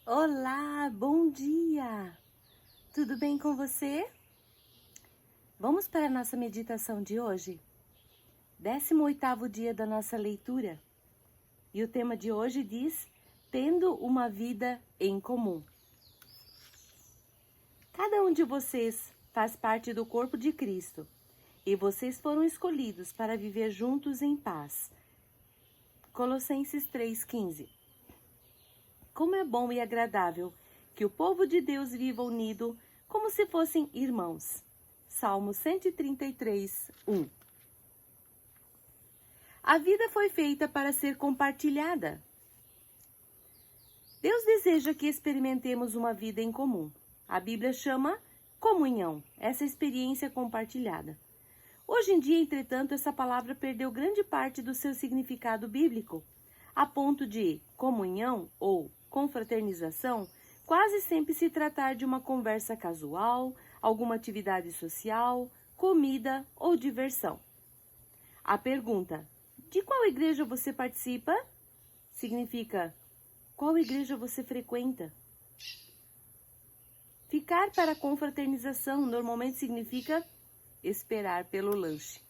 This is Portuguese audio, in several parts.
Olá, bom dia! Tudo bem com você? Vamos para a nossa meditação de hoje? 18º dia da nossa leitura. E o tema de hoje diz: Tendo uma vida em comum. Cada um de vocês faz parte do corpo de Cristo e vocês foram escolhidos para viver juntos em paz. Colossenses 3,15. Como é bom e agradável que o povo de Deus viva unido como se fossem irmãos. Salmo 133, 1. A vida foi feita para ser compartilhada. Deus deseja que experimentemos uma vida em comum. A Bíblia chama comunhão, essa experiência compartilhada. Hoje em dia, entretanto, essa palavra perdeu grande parte do seu significado bíblico, a ponto de comunhão ou confraternização quase sempre se tratar de uma conversa casual, alguma atividade social, comida ou diversão. A pergunta, de qual igreja você participa? Significa, qual igreja você frequenta? Ficar para a confraternização normalmente significa esperar pelo lanche.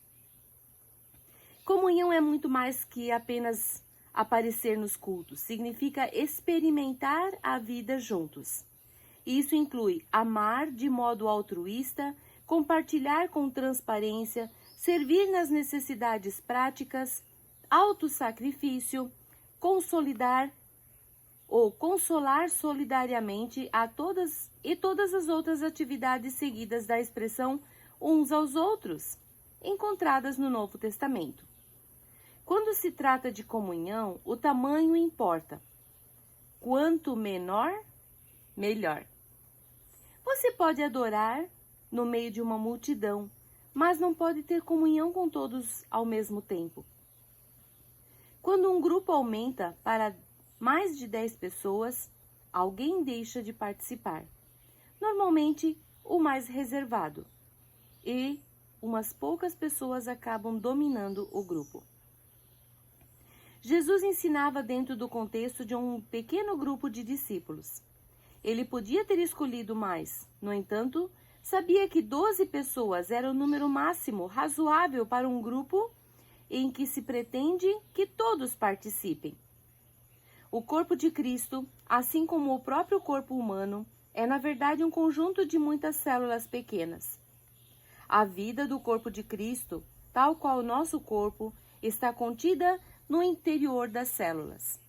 Comunhão é muito mais que apenas aparecer nos cultos. Significa experimentar a vida juntos. Isso inclui amar de modo altruísta, compartilhar com transparência, servir nas necessidades práticas, autossacrifício, consolidar ou consolar solidariamente a todas as outras atividades seguidas da expressão uns aos outros, encontradas no Novo Testamento. Quando se trata de comunhão, o tamanho importa. Quanto menor, melhor. Você pode adorar no meio de uma multidão, mas não pode ter comunhão com todos ao mesmo tempo. Quando um grupo aumenta para mais de 10 pessoas, alguém deixa de participar. Normalmente, o mais reservado. E umas poucas pessoas acabam dominando o grupo. Jesus ensinava dentro do contexto de um pequeno grupo de discípulos. Ele podia ter escolhido mais, no entanto, sabia que 12 pessoas era o número máximo razoável para um grupo em que se pretende que todos participem. O corpo de Cristo, assim como o próprio corpo humano, é na verdade um conjunto de muitas células pequenas. A vida do corpo de Cristo, tal qual o nosso corpo, está contida no interior das células.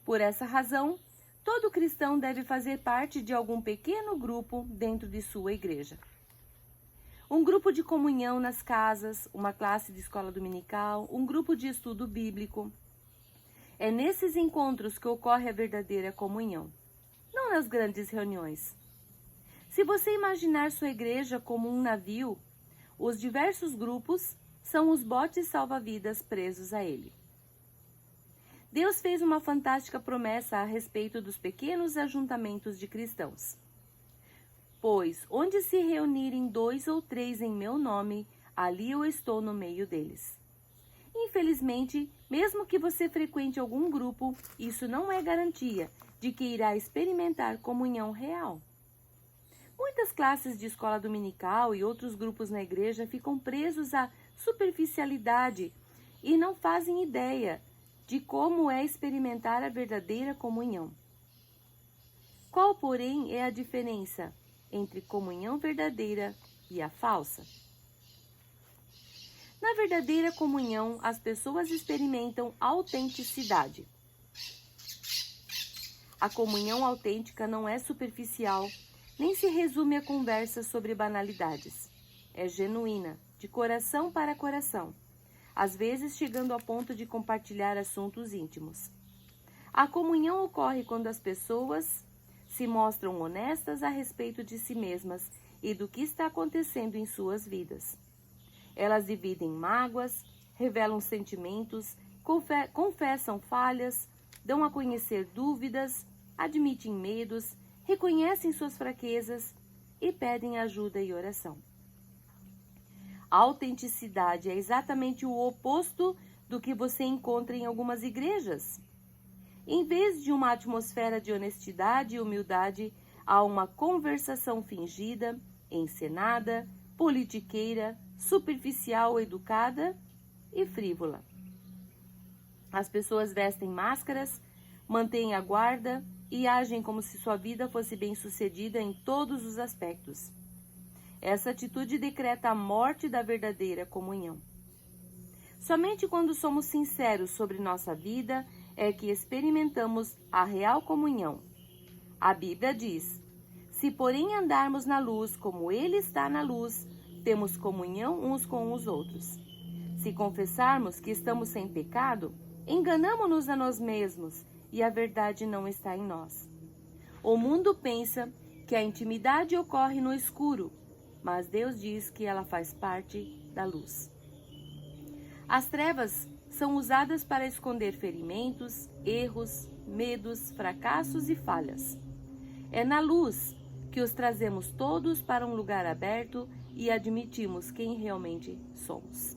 Por essa razão, todo cristão deve fazer parte de algum pequeno grupo dentro de sua igreja. Um grupo de comunhão nas casas, uma classe de escola dominical, um grupo de estudo bíblico. É nesses encontros que ocorre a verdadeira comunhão, não nas grandes reuniões. Se você imaginar sua igreja como um navio, os diversos grupos são os botes salva-vidas presos a ele. Deus fez uma fantástica promessa a respeito dos pequenos ajuntamentos de cristãos. Pois, onde se reunirem 2 ou 3 em meu nome, ali eu estou no meio deles. Infelizmente, mesmo que você frequente algum grupo, isso não é garantia de que irá experimentar comunhão real. Muitas classes de escola dominical e outros grupos na igreja ficam presos à superficialidade e não fazem ideia de como é experimentar a verdadeira comunhão. Qual, porém, é a diferença entre comunhão verdadeira e a falsa? Na verdadeira comunhão, as pessoas experimentam autenticidade. A comunhão autêntica não é superficial, nem se resume a conversas sobre banalidades. É genuína, de coração para coração, às vezes chegando ao ponto de compartilhar assuntos íntimos. A comunhão ocorre quando as pessoas se mostram honestas a respeito de si mesmas e do que está acontecendo em suas vidas. Elas dividem mágoas, revelam sentimentos, confessam falhas, dão a conhecer dúvidas, admitem medos, reconhecem suas fraquezas e pedem ajuda e oração. A autenticidade é exatamente o oposto do que você encontra em algumas igrejas. Em vez de uma atmosfera de honestidade e humildade, há uma conversação fingida, encenada, politiqueira, superficial, educada e frívola. As pessoas vestem máscaras, mantêm a guarda e agem como se sua vida fosse bem-sucedida em todos os aspectos. Essa atitude decreta a morte da verdadeira comunhão. Somente quando somos sinceros sobre nossa vida é que experimentamos a real comunhão. A Bíblia diz: se porém andarmos na luz como Ele está na luz, temos comunhão uns com os outros. Se confessarmos que estamos sem pecado, enganamo-nos a nós mesmos e a verdade não está em nós. O mundo pensa que a intimidade ocorre no escuro, mas Deus diz que ela faz parte da luz. As trevas são usadas para esconder ferimentos, erros, medos, fracassos e falhas. É na luz que os trazemos todos para um lugar aberto e admitimos quem realmente somos.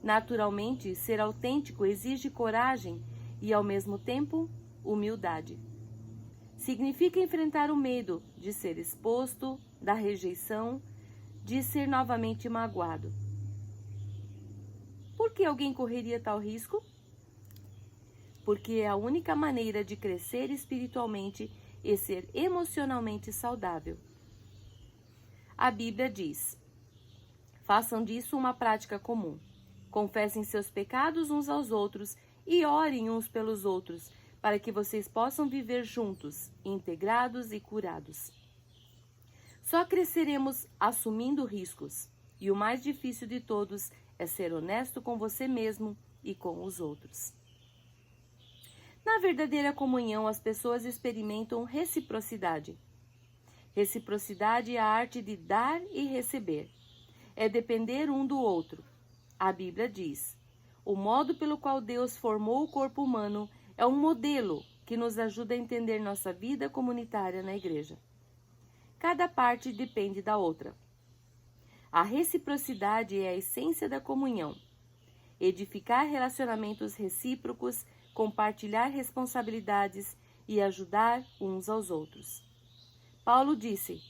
Naturalmente, ser autêntico exige coragem e, ao mesmo tempo, humildade. Significa enfrentar o medo de ser exposto, da rejeição, de ser novamente magoado. Por que alguém correria tal risco? Porque é a única maneira de crescer espiritualmente e ser emocionalmente saudável. A Bíblia diz: façam disso uma prática comum. Confessem seus pecados uns aos outros e orem uns pelos outros, para que vocês possam viver juntos, integrados e curados. Só cresceremos assumindo riscos, e o mais difícil de todos é ser honesto com você mesmo e com os outros. Na verdadeira comunhão, as pessoas experimentam reciprocidade. Reciprocidade é a arte de dar e receber. É depender um do outro. A Bíblia diz: o modo pelo qual Deus formou o corpo humano é um modelo que nos ajuda a entender nossa vida comunitária na igreja. Cada parte depende da outra. A reciprocidade é a essência da comunhão. Edificar relacionamentos recíprocos, compartilhar responsabilidades e ajudar uns aos outros. Paulo disse: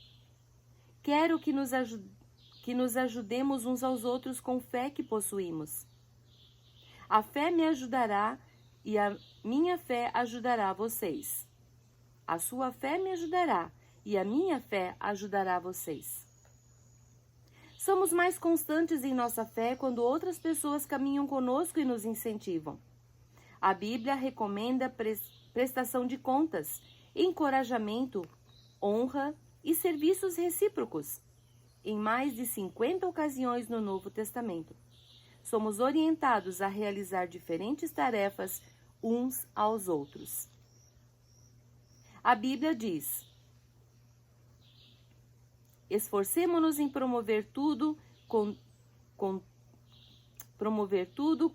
quero que nos ajudemos uns aos outros com fé que possuímos. A fé me ajudará e a minha fé ajudará vocês. A sua fé me ajudará e a minha fé ajudará vocês. Somos mais constantes em nossa fé quando outras pessoas caminham conosco e nos incentivam. A Bíblia recomenda prestação de contas, encorajamento, honra e serviços recíprocos. Em mais de 50 ocasiões no Novo Testamento, somos orientados a realizar diferentes tarefas uns aos outros. A Bíblia diz: esforcemo-nos em promover tudo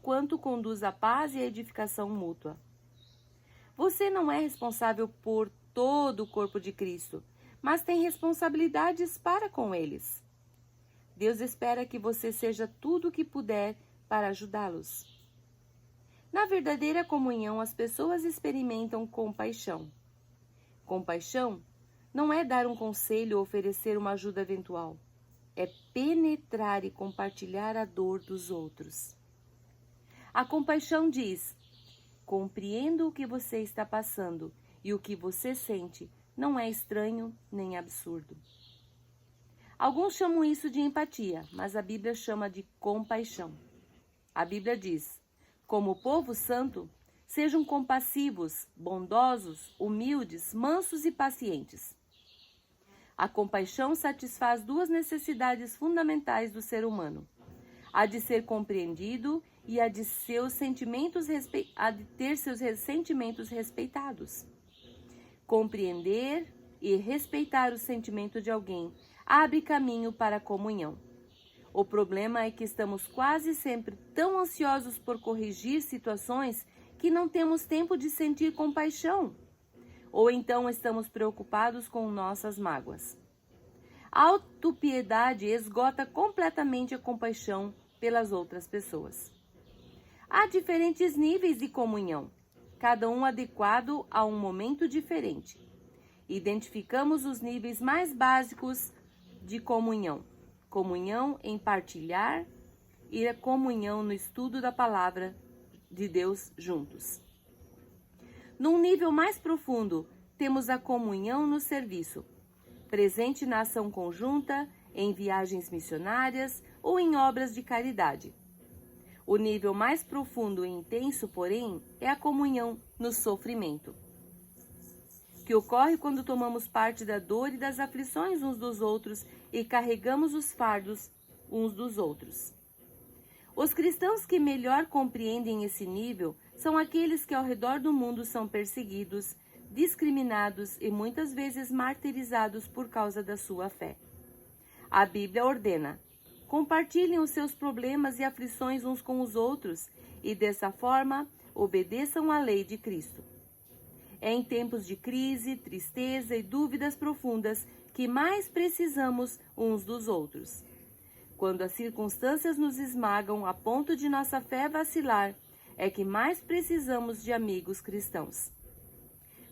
quanto conduz à paz e à edificação mútua. Você não é responsável por todo o corpo de Cristo, mas tem responsabilidades para com eles. Deus espera que você seja tudo o que puder para ajudá-los. Na verdadeira comunhão, as pessoas experimentam compaixão. Compaixão não é dar um conselho ou oferecer uma ajuda eventual. É penetrar e compartilhar a dor dos outros. A compaixão diz: compreendo o que você está passando e o que você sente não é estranho nem absurdo. Alguns chamam isso de empatia, mas a Bíblia chama de compaixão. A Bíblia diz: como povo santo, sejam compassivos, bondosos, humildes, mansos e pacientes. A compaixão satisfaz duas necessidades fundamentais do ser humano: a de ser compreendido e a de ter seus sentimentos respeitados. Compreender e respeitar o sentimento de alguém abre caminho para a comunhão. O problema é que estamos quase sempre tão ansiosos por corrigir situações que não temos tempo de sentir compaixão. Ou então estamos preocupados com nossas mágoas. A autopiedade esgota completamente a compaixão pelas outras pessoas. Há diferentes níveis de comunhão. cada um adequado a um momento diferente. Identificamos os níveis mais básicos de comunhão: comunhão em partilhar e a comunhão no estudo da palavra de Deus juntos. Num nível mais profundo, temos a comunhão no serviço, presente na ação conjunta, em viagens missionárias ou em obras de caridade. O nível mais profundo e intenso, porém, é a comunhão no sofrimento, que ocorre quando tomamos parte da dor e das aflições uns dos outros e carregamos os fardos uns dos outros. Os cristãos que melhor compreendem esse nível são aqueles que ao redor do mundo são perseguidos, discriminados e muitas vezes martirizados por causa da sua fé. A Bíblia ordena: compartilhem os seus problemas e aflições uns com os outros e, dessa forma, obedeçam à lei de Cristo. É em tempos de crise, tristeza e dúvidas profundas que mais precisamos uns dos outros. Quando as circunstâncias nos esmagam a ponto de nossa fé vacilar, é que mais precisamos de amigos cristãos.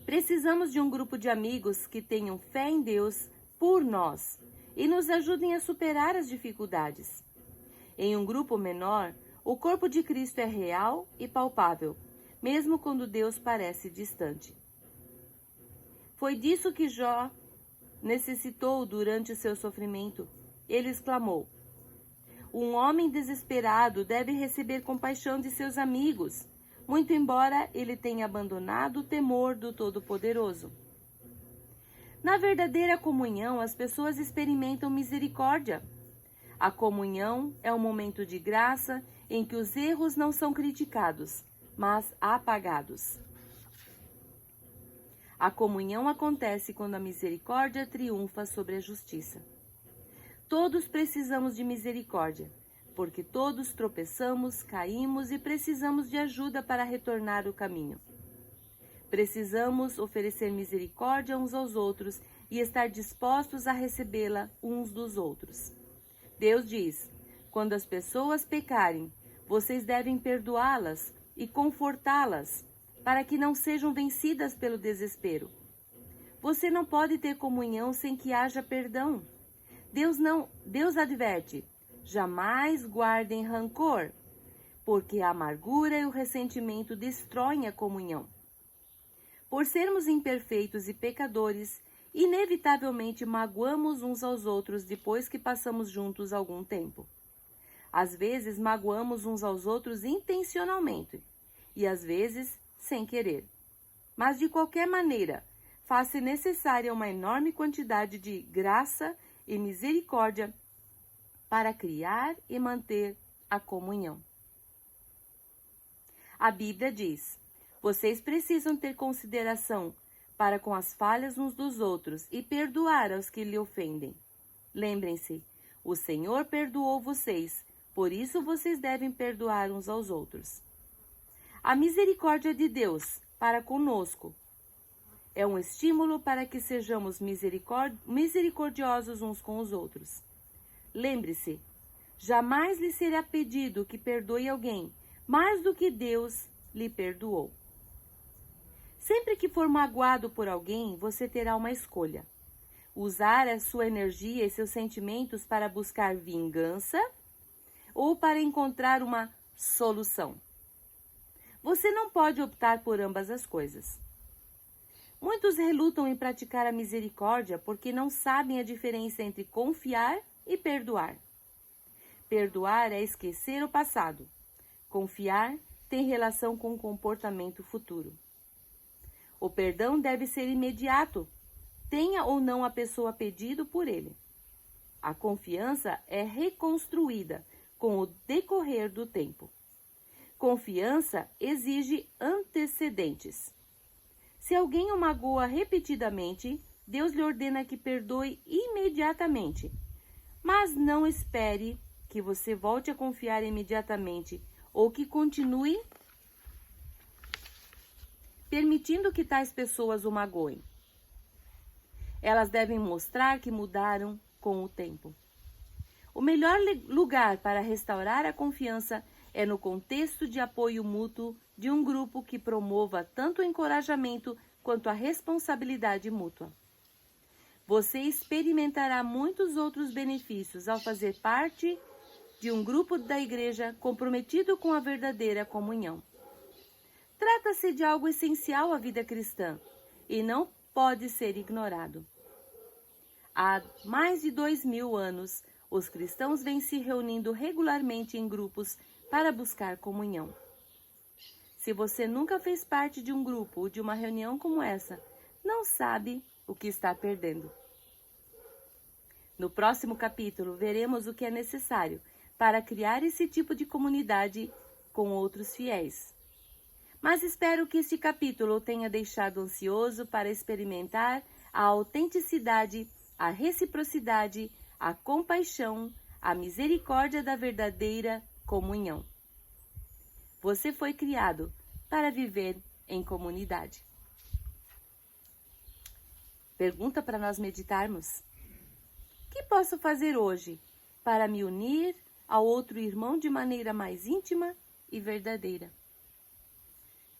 Precisamos de um grupo de amigos que tenham fé em Deus por nós e nos ajudem a superar as dificuldades. Em um grupo menor, o corpo de Cristo é real e palpável, mesmo quando Deus parece distante. Foi disso que Jó necessitou durante o seu sofrimento. Ele exclamou: um homem desesperado deve receber compaixão de seus amigos, muito embora ele tenha abandonado o temor do Todo-Poderoso. Na verdadeira comunhão, as pessoas experimentam misericórdia. A comunhão é um momento de graça em que os erros não são criticados, mas apagados. A comunhão acontece quando a misericórdia triunfa sobre a justiça. Todos precisamos de misericórdia, porque todos tropeçamos, caímos e precisamos de ajuda para retornar o caminho. Precisamos oferecer misericórdia uns aos outros e estar dispostos a recebê-la uns dos outros. Deus diz: quando as pessoas pecarem, vocês devem perdoá-las e confortá-las, para que não sejam vencidas pelo desespero. Você não pode ter comunhão sem que haja perdão. Deus adverte: jamais guardem rancor, porque a amargura e o ressentimento destroem a comunhão. Por sermos imperfeitos e pecadores, inevitavelmente magoamos uns aos outros depois que passamos juntos algum tempo. Às vezes magoamos uns aos outros intencionalmente e às vezes sem querer. Mas de qualquer maneira, faz-se necessária uma enorme quantidade de graça e misericórdia para criar e manter a comunhão. A Bíblia diz: vocês precisam ter consideração para com as falhas uns dos outros e perdoar aos que lhe ofendem. Lembrem-se, o Senhor perdoou vocês, por isso vocês devem perdoar uns aos outros. A misericórdia de Deus para conosco é um estímulo para que sejamos misericordiosos uns com os outros. Lembre-se, jamais lhe será pedido que perdoe alguém mais do que Deus lhe perdoou. Sempre que for magoado por alguém, você terá uma escolha: usar a sua energia e seus sentimentos para buscar vingança ou para encontrar uma solução. Você não pode optar por ambas as coisas. Muitos relutam em praticar a misericórdia porque não sabem a diferença entre confiar e perdoar. Perdoar é esquecer o passado. Confiar tem relação com o comportamento futuro. O perdão deve ser imediato, tenha ou não a pessoa pedido por ele. A confiança é reconstruída com o decorrer do tempo. Confiança exige antecedentes. Se alguém o magoa repetidamente, Deus lhe ordena que perdoe imediatamente. Mas não espere que você volte a confiar imediatamente ou que continue permitindo que tais pessoas o magoem. Elas devem mostrar que mudaram com o tempo. O melhor lugar para restaurar a confiança é no contexto de apoio mútuo de um grupo que promova tanto o encorajamento quanto a responsabilidade mútua. Você experimentará muitos outros benefícios ao fazer parte de um grupo da igreja comprometido com a verdadeira comunhão. Trata-se de algo essencial à vida cristã e não pode ser ignorado. Há mais de 2000 anos, os cristãos vêm se reunindo regularmente em grupos para buscar comunhão. Se você nunca fez parte de um grupo ou de uma reunião como essa, não sabe o que está perdendo. No próximo capítulo, veremos o que é necessário para criar esse tipo de comunidade com outros fiéis. Mas espero que este capítulo o tenha deixado ansioso para experimentar a autenticidade, a reciprocidade, a compaixão, a misericórdia da verdadeira comunhão. Você foi criado para viver em comunidade. Pergunta para nós meditarmos: o que posso fazer hoje para me unir ao outro irmão de maneira mais íntima e verdadeira?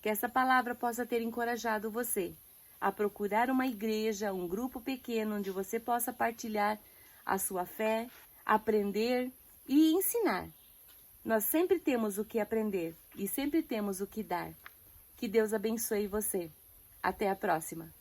Que essa palavra possa ter encorajado você a procurar uma igreja, um grupo pequeno onde você possa partilhar a sua fé, aprender e ensinar. Nós sempre temos o que aprender e sempre temos o que dar. Que Deus abençoe você. Até a próxima.